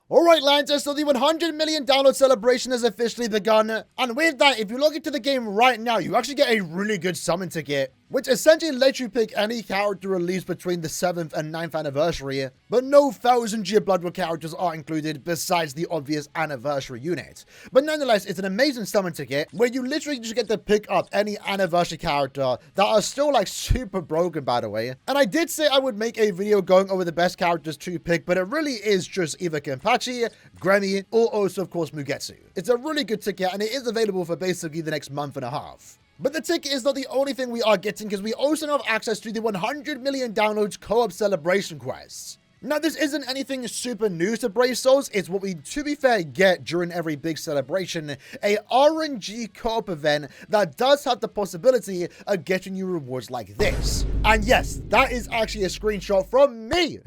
Alright lads, so the 100 million download celebration has officially begun, and with that, if you log into the game right now, you actually get a really good summon ticket, which essentially lets you pick any character released between the 7th and 9th anniversary, but no 1000-year Blood War characters are included besides the obvious anniversary unit. But nonetheless, it's an amazing summon ticket where you literally just get to pick up any anniversary character that are still like super broken, by the way. And I did say I would make a video going over the best characters to pick, but it really is just either Kenpachi, Gremmy, or also of course Mugetsu. It's a really good ticket and it is available for basically the next month and a half. But the ticket is not the only thing we are getting, because we also have access to the 100 million downloads co-op celebration quests. Now, this isn't anything super new to Brave Souls. It's what we, to be fair, get during every big celebration. A RNG co-op event that does have the possibility of getting you rewards like this. And yes, that is actually a screenshot from me.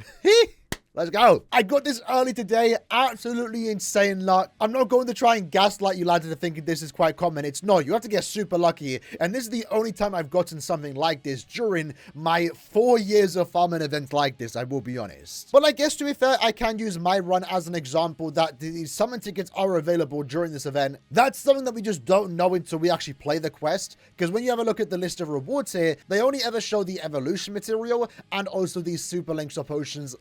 Let's go. I got this early today. Absolutely insane luck. I'm not going to try and gaslight you lads into thinking this is quite common. It's not. You have to get super lucky. And this is the only time I've gotten something like this during my 4 years of farming events like this, I will be honest. But I guess to be fair, I can use my run as an example that the summon tickets are available during this event. That's something that we just don't know until we actually play the quest. Because when you have a look at the list of rewards here, they only ever show the evolution material and also these super links or potions,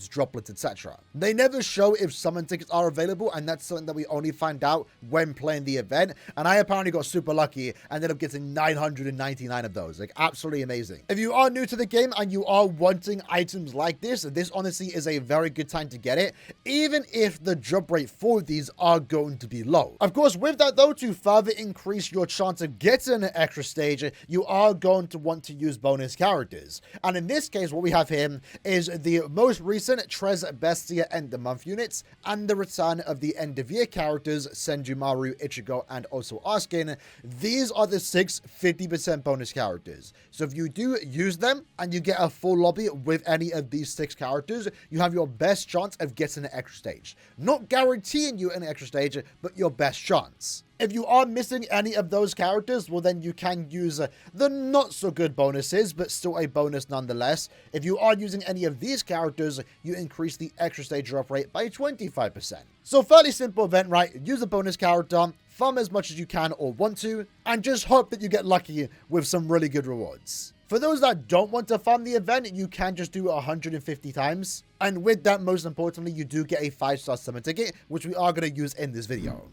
droplets, etc. They never show if summon tickets are available, and that's something that we only find out when playing the event. And I apparently got super lucky and ended up getting 999 of those. Like, absolutely amazing. If you are new to the game and you are wanting items like this honestly is a very good time to get it, even if the drop rate for these are going to be low. Of course, with that though, to further increase your chance of getting an extra stage, you are going to want to use bonus characters. And in this case, what we have here is the most recent Trez Bestia End of Month units and the return of the End of Year characters Senjumaru, Ichigo, and also Askin. These are the 6 50% bonus characters. So if you do use them and you get a full lobby with any of these 6 characters, you have your best chance of getting an extra stage. Not guaranteeing you an extra stage, but your best chance. If you are missing any of those characters, well then you can use the not so good bonuses, but still a bonus nonetheless. If you are using any of these characters, you increase the extra stage drop rate by 25%. So fairly simple event, right? Use a bonus character, farm as much as you can or want to, and just hope that you get lucky with some really good rewards. For those that don't want to farm the event, you can just do it 150 times. And with that, most importantly, you do get a 5-star summon ticket, which we are going to use in this video.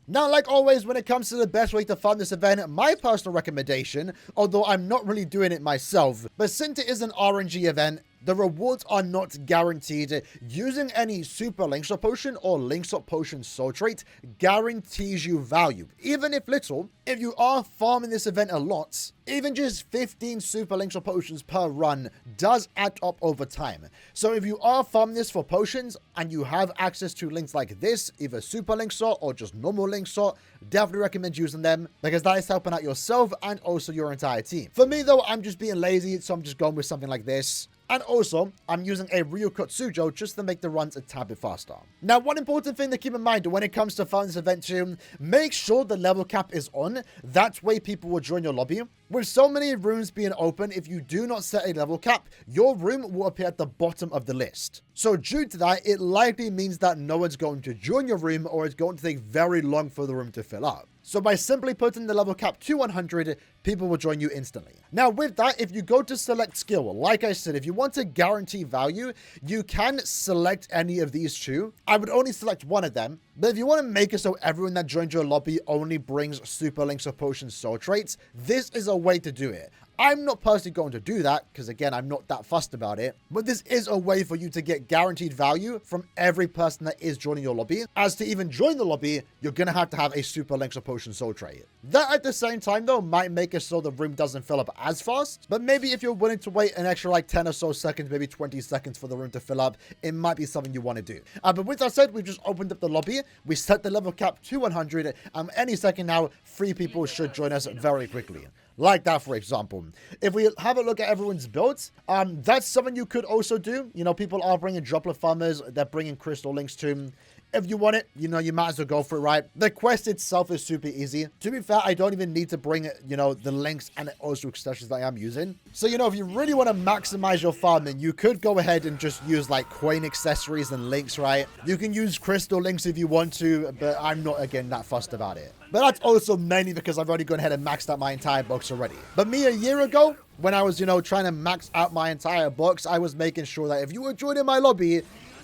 Now, like always, when it comes to the best way to fund this event, my personal recommendation, although I'm not really doing it myself, but since it is an RNG event, the rewards are not guaranteed. Using any super Linkshot potion or Linkshot potion soul trait guarantees you value, even if little. If you are farming this event a lot, even just 15 super Linkshot potions per run does add up over time. So if you are farming this for potions and you have access to links like this, either super Linkshot or just normal Linkshot, definitely recommend using them, because that is helping out yourself and also your entire team. For me though, I'm just being lazy, so I'm just going with something like this. And also, I'm using a Ryukut Sujo just to make the runs a tad bit faster. Now, one important thing to keep in mind when it comes to farming this event too, make sure the level cap is on. That way people will join your lobby. With so many rooms being open, if you do not set a level cap, your room will appear at the bottom of the list. So due to that, it likely means that no one's going to join your room, or it's going to take very long for the room to fill up. So by simply putting the level cap to 100, people will join you instantly. Now with that, if you go to select skill, like I said, if you want to guarantee value, you can select any of these two. I would only select one of them. But if you want to make it so everyone that joins your lobby only brings super links or potion soul traits, this is a way to do it. I'm not personally going to do that because, again, I'm not that fussed about it. But this is a way for you to get guaranteed value from every person that is joining your lobby. As to even join the lobby, you're going to have a super links or potion soul trait. That at the same time, though, might make it so the room doesn't fill up as fast. But maybe if you're willing to wait an extra like 10 or so seconds, maybe 20 seconds for the room to fill up, it might be something you want to do. But with that said, we've just opened up the lobby. We set the level cap to 100. Any second now, 3 people should join us very quickly. Like that, for example. If we have a look at everyone's builds, that's something you could also do. You know, people are bringing droplet farmers, they're bringing crystal links too. if you want it, you know, you might as well go for it, right? The quest itself is super easy. To be fair, I don't even need to bring, you know, the links and also extensions that I am using. So, you know, if you really want to maximize your farming, you could go ahead and just use like coin accessories and links, right? You can use crystal links if you want to, but I'm not, again, that fussed about it. But that's also mainly because I've already gone ahead and maxed out my entire box already. But me a year ago, when I was, you know, trying to max out my entire box, I was making sure that if you were joining my lobby,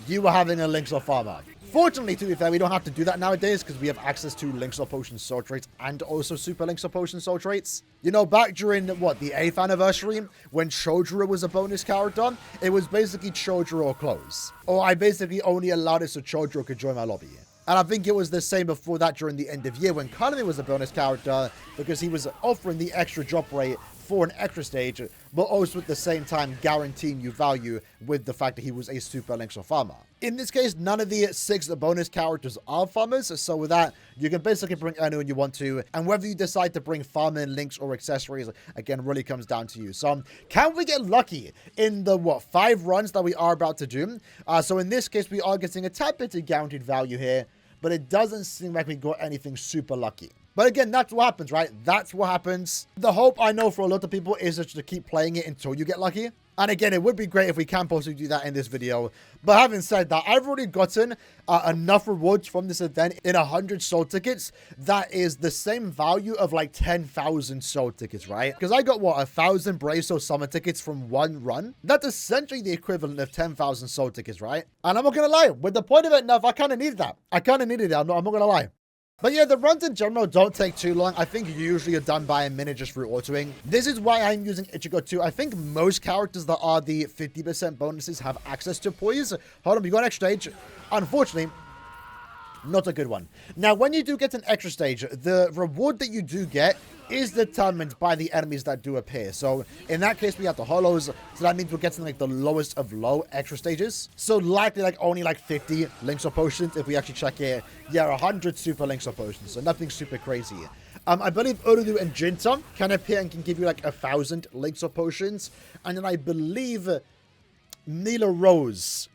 you were having a links or farmer. Fortunately, to be fair, we don't have to do that nowadays because we have access to links or potion soul traits and also super links or potion soul traits. You know, back during, what, the 8th anniversary, when Chodra was a bonus character, it was basically Chodra or close. Or I basically only allowed it so Chodra could join my lobby. And I think it was the same before that during the end of year when Kaname was a bonus character because he was offering the extra drop rate for an extra stage, but also at the same time guaranteeing you value with the fact that he was a super links or farmer. In this case, none of the 6 bonus characters are farmers, so with that, you can basically bring anyone you want to, and whether you decide to bring farming, links, or accessories, again, really comes down to you. So, can we get lucky in the, 5 runs that we are about to do? So in this case, we are getting a tad bit of guaranteed value here, but it doesn't seem like we got anything super lucky. But again, that's what happens, right? That's what happens. The hope, I know, for a lot of people is just to keep playing it until you get lucky. And again, it would be great if we can possibly do that in this video. But having said that, I've already gotten enough rewards from this event in 100 soul tickets. That is the same value of like 10,000 soul tickets, right? Because I got, 1,000 Brave Soul Summer tickets from one run. That's essentially the equivalent of 10,000 soul tickets, right? And I'm not going to lie, with the point of it enough, I kind of needed that. I kind of needed it. I'm not going to lie. But yeah, the runs in general don't take too long. I think usually you're done by a minute just through autoing. This is why I'm using Ichigo too. I think most characters that are the 50% bonuses have access to poise. Hold on, we got an extra stage. Unfortunately, not a good one. Now, when you do get an extra stage, the reward that you do get is determined by the enemies that do appear. So in that case, we have the hollows. So that means we're getting like the lowest of low extra stages. So likely like only like 50 links or potions. If we actually check here, yeah, 100 super links or potions. So nothing super crazy. I believe Ururu and Jinta can appear and can give you like 1,000 links or potions. And then I believe Nila Rose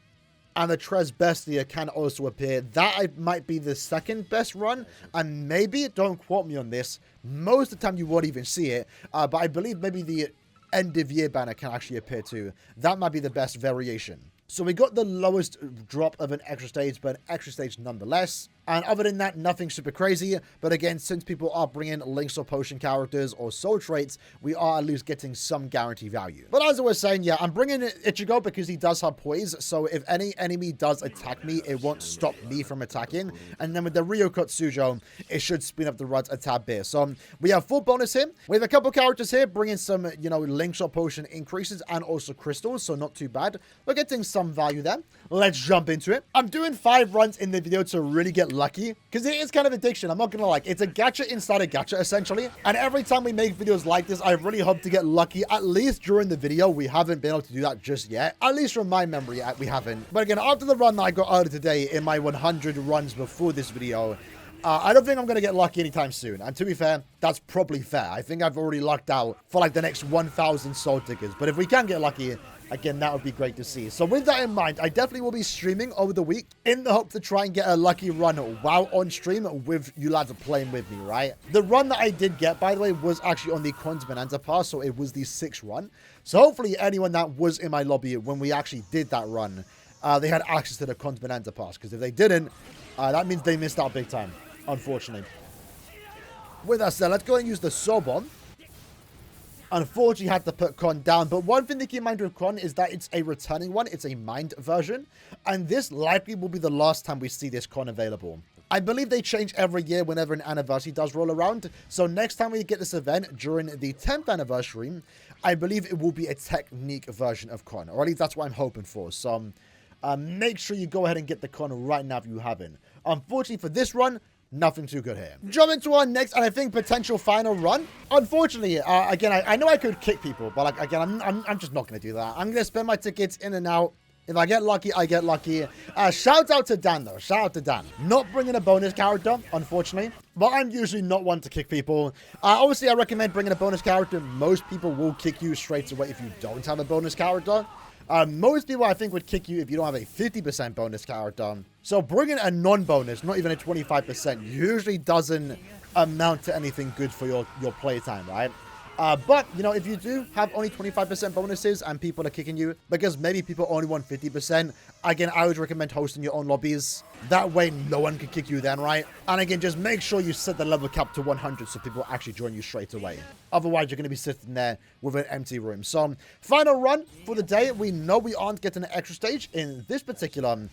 and the Tres Bestia can also appear. That might be the second best run. And maybe, don't quote me on this, most of the time you won't even see it. But I believe maybe the end of year banner can actually appear too. That might be the best variation. So we got the lowest drop of an extra stage, but an extra stage nonetheless. And other than that, nothing super crazy. But again, since people are bringing links or potion characters or soul traits, we are at least getting some guarantee value. But as I was saying, yeah, I'm bringing Ichigo because he does have poise. So if any enemy does attack me, it won't stop me from attacking. And then with the Ryokut Sujo, it should speed up the runs a tad bit. So we have full bonus here. We have a couple characters here bringing some, you know, links or potion increases and also crystals. So not too bad. We're getting some value there. Let's jump into it. I'm doing 5 runs in the video to really get lucky because it is kind of addiction. I'm not gonna lie. It's a gacha inside a gacha essentially. And every time we make videos like this, I really hope to get lucky. At least during the video, we haven't been able to do that just yet. At least from my memory, we haven't. But again, after the run that I got earlier today in my 100 runs before this video, I don't think I'm going to get lucky anytime soon. And to be fair, that's probably fair. I think I've already lucked out for like the next 1,000 soul tickets. But if we can get lucky, again, that would be great to see. So with that in mind, I definitely will be streaming over the week in the hope to try and get a lucky run while on stream with you lads playing with me, right? The run that I did get, by the way, was actually on the Cons Bonanza Pass, so it was the 6th run. So hopefully anyone that was in my lobby when we actually did that run, they had access to the Cons Bonanza Pass, because if they didn't, that means they missed out big time, unfortunately. With that said, let's go and use the Soul Bomb. Unfortunately, had to put Con down. But one thing to keep in mind with Con is that it's a returning one. It's a mined version. And this likely will be the last time we see this Con available. I believe they change every year whenever an anniversary does roll around. So next time we get this event during the 10th anniversary, I believe it will be a technique version of Con. Or at least that's what I'm hoping for. So make sure you go ahead and get the Con right now if you haven't. Unfortunately for this run, nothing too good here. Jump into our next and I think potential final run. Unfortunately, again, I know I could kick people, but like again, I'm just not going to do that. I'm going to spend my tickets in and out. If I get lucky, I get lucky. Shout out to Dan though. Shout out to Dan. Not bringing a bonus character, unfortunately. But I'm usually not one to kick people. Obviously, I recommend bringing a bonus character. Most people will kick you straight away if you don't have a bonus character. Most people, I think, would kick you if you don't have a 50% bonus character. So bringing a non-bonus, not even a 25%, usually doesn't amount to anything good for your playtime, right? But, you know, if you do have only 25% bonuses and people are kicking you, because maybe people only want 50%, again, I would recommend hosting your own lobbies. That way, no one can kick you then, right? And again, just make sure you set the level cap to 100 so people actually join you straight away. Otherwise, you're going to be sitting there with an empty room. So, final run for the day. We know we aren't getting an extra stage in this particular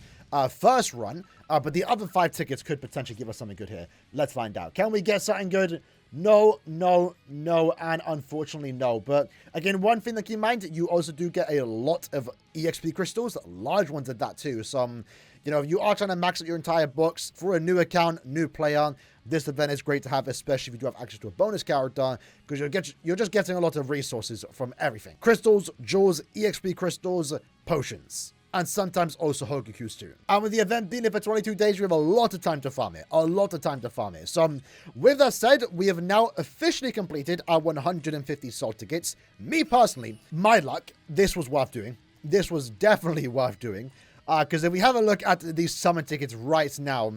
first run, but the other 5 tickets could potentially give us something good here. Let's find out. Can we get something good? No, no, no, and unfortunately no. But again, one thing to keep in mind, you also do get a lot of EXP crystals, large ones at that too. So, you know, if you are trying to max out your entire box for a new account, new player, this event is great to have, especially if you do have access to a bonus character, because you're just getting a lot of resources from everything. Crystals, jewels, EXP crystals, potions. And sometimes also Hogakus too. And with the event being here for 22 days, we have a lot of time to farm it. A lot of time to farm it. So, with that said, we have now officially completed our 150 soul tickets. Me personally, my luck, this was worth doing. This was definitely worth doing. Because if we have a look at these summon tickets right now,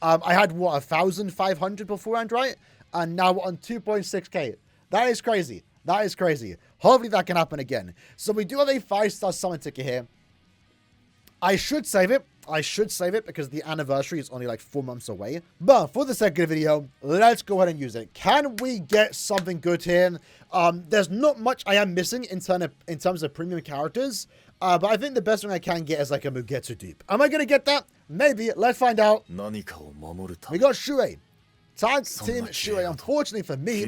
I had, what, 1,500 beforehand, right? And now we're on 2.6k. That is crazy. That is crazy. Hopefully that can happen again. So we do have a 5-star summon ticket here. I should save it. I should save it because the anniversary is only like 4 months away. But for the sake of the video, let's go ahead and use it. Can we get something good here? There's not much I am missing in terms of premium characters. But I think the best thing I can get is like a Mugetsu dupe. Am I going to get that? Maybe. Let's find out. We got Shuei. Tag Team Shuei. Unfortunately for me,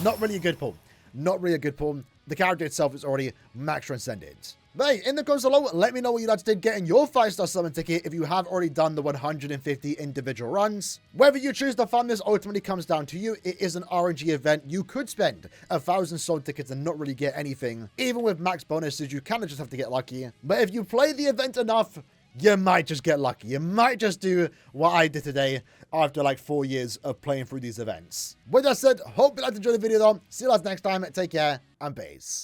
not really a good pull. Not really a good pull. The character itself is already max transcended. But hey, in the comments below, let me know what you guys did getting your 5-star summon ticket if you have already done the 150 individual runs. Whether you choose to farm this ultimately comes down to you. It is an RNG event. You could spend 1,000 soul tickets and not really get anything. Even with max bonuses, you kind of just have to get lucky. But if you play the event enough, you might just get lucky. You might just do what I did today after like 4 years of playing through these events. With that said, hope you guys enjoyed the video though. See you guys next time. Take care and peace.